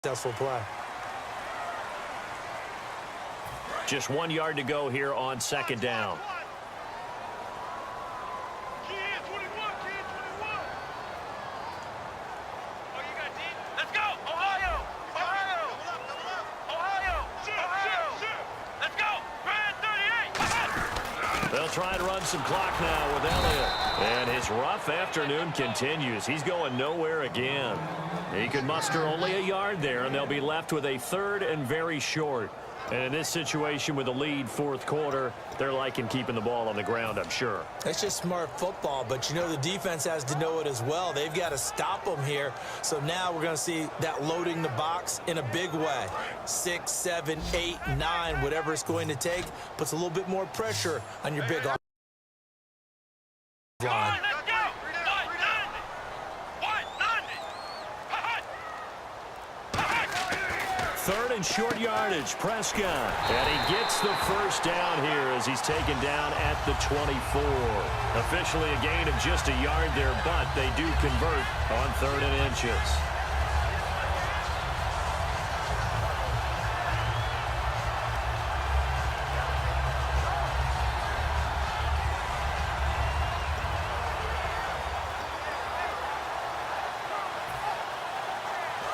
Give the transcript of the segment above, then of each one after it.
Successful play. Just 1 yard to go here on second down. They'll try and run some clock now with Elliott. And his rough afternoon continues. He's going nowhere again. He could muster only a yard there, and they'll be left with a third and very short. And in this situation with a lead fourth quarter, they're liking keeping the ball on the ground, I'm sure. That's just smart football, but you know the defense has to know it as well. They've got to stop them here. So now we're going to see that loading the box in a big way. 6, 7, 8, 9, whatever it's going to take, puts a little bit more pressure on your big line. Third and short yardage, Prescott. And he gets the first down here as he's taken down at the 24. Officially a gain of just a yard there, but they do convert on 3rd and inches.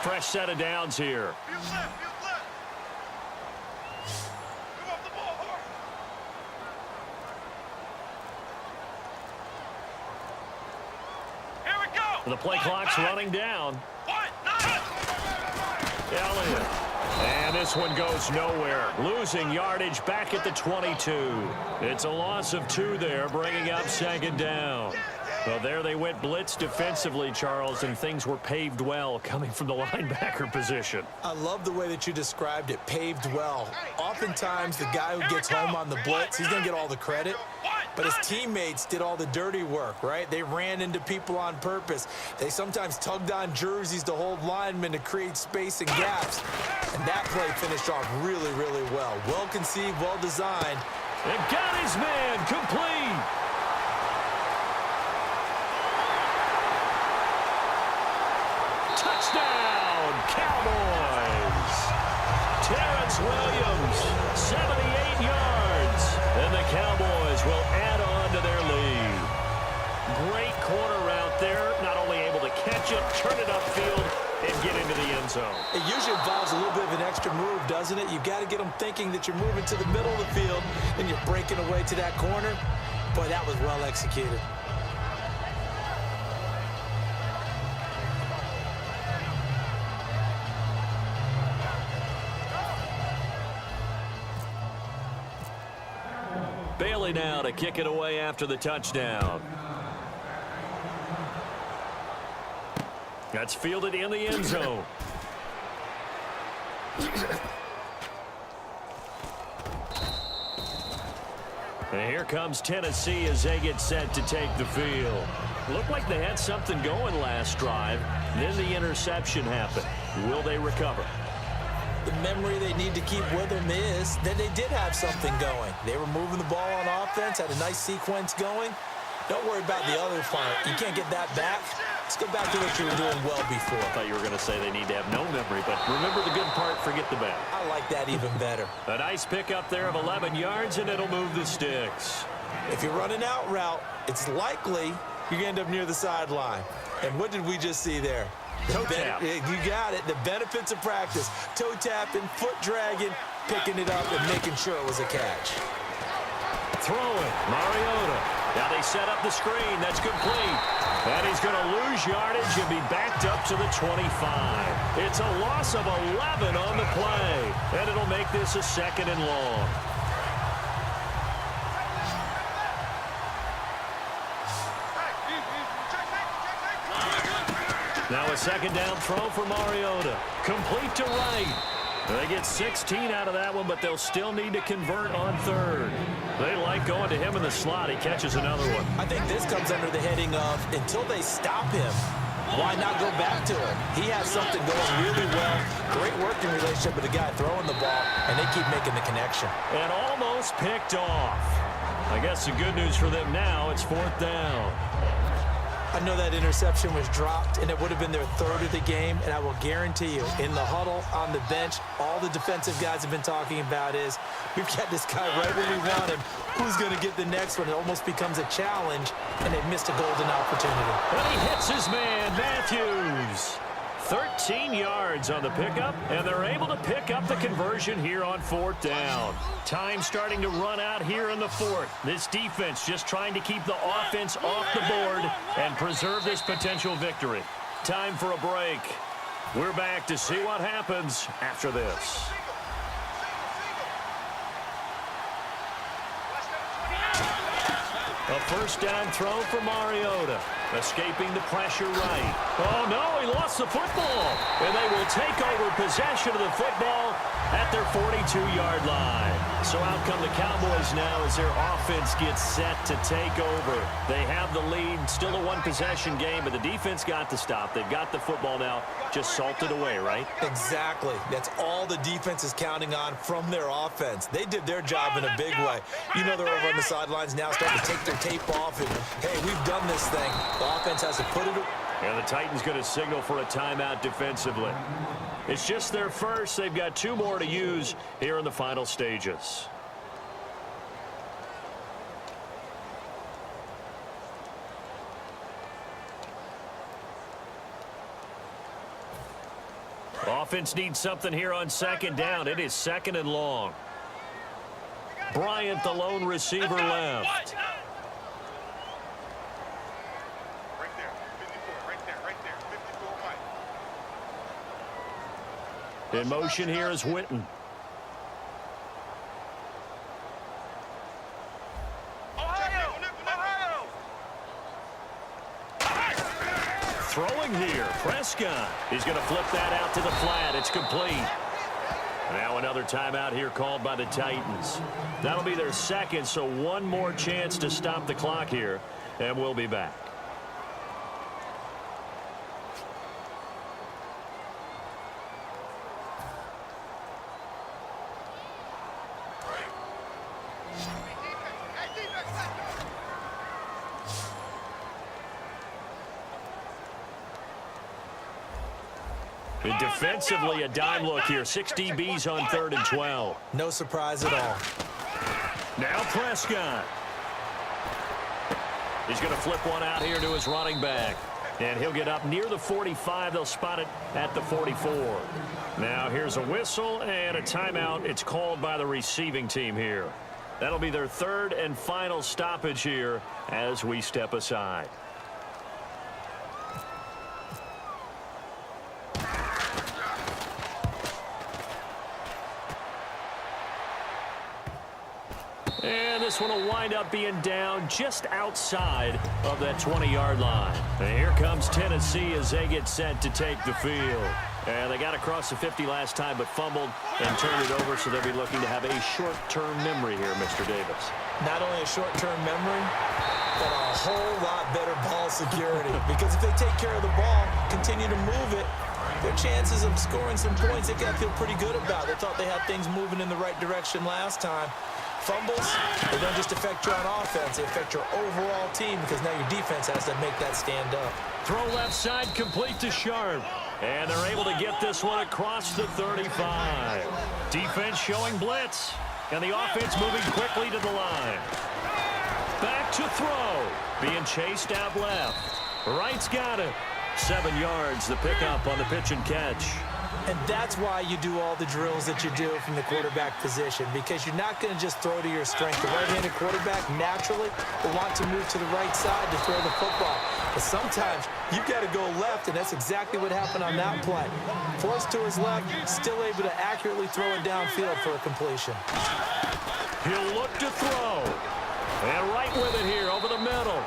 Fresh set of downs here. The play clock's running down. Elliott. And this one goes nowhere. Losing yardage back at the 22. It's a loss of 2 there, bringing up second down. Well, there they went blitz defensively, Charles, and things were paved well coming from the linebacker position. I love the way that you described it, paved well. Oftentimes, the guy who gets home on the blitz, he's going to get all the credit. But his teammates did all the dirty work, right? They ran into people on purpose. They sometimes tugged on jerseys to hold linemen to create space and gaps. And that play finished off really, really well. Well conceived, well designed. And got his man complete. Touchdown, Cowboys. Terrence Williams, 78 yards. And the Cowboys will add on to their lead. Great corner route there. Not only able to catch it, turn it upfield, and get into the end zone. It usually involves a little bit of an extra move, doesn't it? You've got to get them thinking that you're moving to the middle of the field, and you're breaking away to that corner. Boy, that was well executed. Bailey now to kick it away after the touchdown. That's fielded in the end zone. And here comes Tennessee as they get set to take the field. Looked like they had something going last drive. Then the interception happened. Will they recover? The memory they need to keep with them is that they did have something going. They were moving the ball on offense, had a nice sequence going. Don't worry about the other part. You can't get that back. Let's go back to what you were doing well before. I thought you were going to say they need to have no memory, but remember the good part, forget the bad. I like that even better. A nice pickup there of 11 yards, and it'll move the sticks. If you're running out route, it's likely you're going to end up near the sideline. And what did we just see there? Toe tap. You got it. The benefits of practice. Toe tapping, foot dragging, picking it up, and making sure it was a catch. Throwing. Mariota. Now they set up the screen. That's complete. And he's going to lose yardage and be backed up to the 25. It's a loss of 11 on the play. And it'll make this a 2nd and long. Now a 2nd down throw for Mariota. Complete to right. They get 16 out of that one, but they'll still need to convert on 3rd. They like going to him in the slot. He catches another one. I think this comes under the heading of until they stop him, why not go back to him? He has something going really well. Great working relationship with the guy throwing the ball, and they keep making the connection. And almost picked off. I guess the good news for them now, it's 4th down. I know that interception was dropped, and it would have been their third of the game, and I will guarantee you, in the huddle, on the bench, all the defensive guys have been talking about is, we've got this guy right where we want him. Who's going to get the next one? It almost becomes a challenge, and they've missed a golden opportunity. And he hits his man, Matthews. 13 yards on the pickup, and they're able to pick up the conversion here on 4th down. Time starting to run out here in the 4th. This defense just trying to keep the offense off the board and preserve this potential victory. Time for a break. We're back to see what happens after this. A first down throw for Mariota. Escaping the pressure right. Oh, no, he lost the football. And they will take over possession of the football at their 42-yard line. So out come the Cowboys now as their offense gets set to take over. They have the lead, still a one-possession game, but the defense got the stop. They've got the football now, just salted away, right? Exactly. That's all the defense is counting on from their offense. They did their job in a big way. You know they're over on the sidelines now starting to take their tape off and, hey, we've done this thing. The offense has to put it. And the Titans going to signal for a timeout defensively. It's just their first. They've got 2 more to use here in the final stages. Offense needs something here on 2nd down. It is 2nd and long. Bryant, the lone receiver, left. In motion here is Witten. Throwing here, Prescott. He's going to flip that out to the flat. It's complete. Now another timeout here called by the Titans. That'll be their second, so one more chance to stop the clock here, and we'll be back. And defensively, a dime look here. 6 DBs on 3rd and 12. No surprise at all. Now Prescott. He's going to flip one out here to his running back. And he'll get up near the 45. They'll spot it at the 44. Now here's a whistle and a timeout. It's called by the receiving team here. That'll be their 3rd and final stoppage here as we step aside. And this one will wind up being down just outside of that 20-yard line. And here comes Tennessee as they get set to take the field. And they got across the 50 last time but fumbled and turned it over, so they'll be looking to have a short-term memory here, Mr. Davis. Not only a short-term memory, but a whole lot better ball security. Because if they take care of the ball, continue to move it, their chances of scoring some points, they got to feel pretty good about. They thought they had things moving in the right direction last time. Fumbles, they don't just affect you on offense, they affect your overall team because now your defense has to make that stand up. Throw left side complete to Sharp. And they're able to get this one across the 35. Defense showing blitz. And the offense moving quickly to the line. Back to throw. Being chased out left. Wright's got it. 7 yards, the pickup on the pitch and catch. And that's why you do all the drills that you do from the quarterback position, because you're not going to just throw to your strength. The right-handed quarterback naturally will want to move to the right side to throw the football. But sometimes you've got to go left, and that's exactly what happened on that play. Forced to his left, still able to accurately throw it downfield for a completion. He'll look to throw. And right with it here over the middle.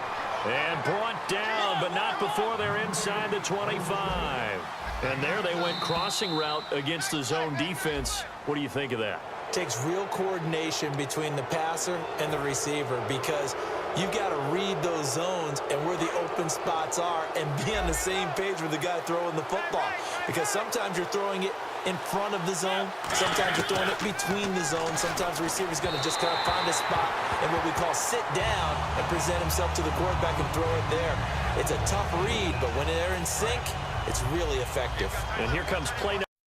And brought down, but not before they're inside the 25. And there they went crossing route against the zone defense. What do you think of that? Takes real coordination between the passer and the receiver, because you've got to read those zones and where the open spots are and be on the same page with the guy throwing the football. Because sometimes you're throwing it in front of the zone. Sometimes you're throwing it between the zones. Sometimes the receiver's going to just kind of find a spot and what we call sit down and present himself to the quarterback and throw it there. It's a tough read, but when they're in sync, it's really effective. And here comes play